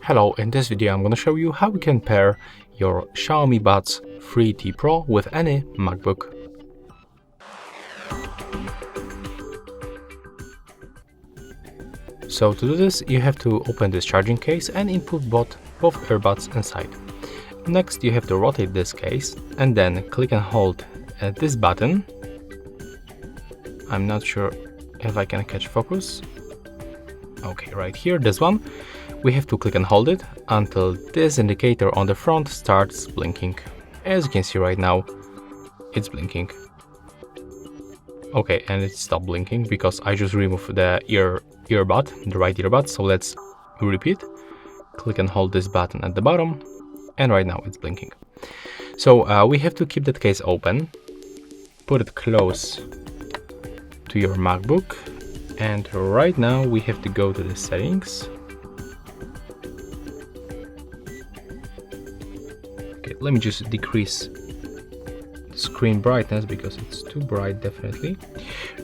Hello, in this video I'm going to show you how you can pair your Xiaomi Buds 3T Pro with any MacBook. So to do this, you have to open this charging case and input both earbuds inside. Next, you have to rotate this case and then click and hold this button. I'm not sure if I can catch focus. Okay, right here, this one. We have to click and hold it until this indicator on the front starts blinking. As you can see right now, it's blinking. Okay, and it stopped blinking because I just removed the earbud, the right earbud. So let's repeat. Click and hold this button at the bottom, and right now it's blinking. So we have to keep that case open, put it close to your MacBook, and right now we have to go to the settings. Okay, let me just decrease the screen brightness because it's too bright, definitely.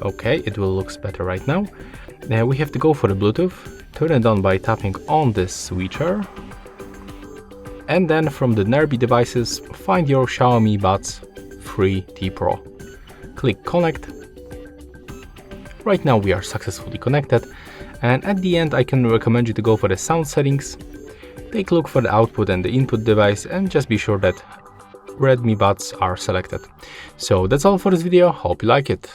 Okay, it will look better right now. Now we have to go for the Bluetooth, turn it on by tapping on this switcher, and then from the nearby devices, find your Xiaomi Buds 3T Pro. Click connect. Right now we are successfully connected, and at the end I can recommend you to go for the sound settings. Take a look for the output and the input device and just be sure that Redmi Buds are selected. So that's all for this video, hope you like it.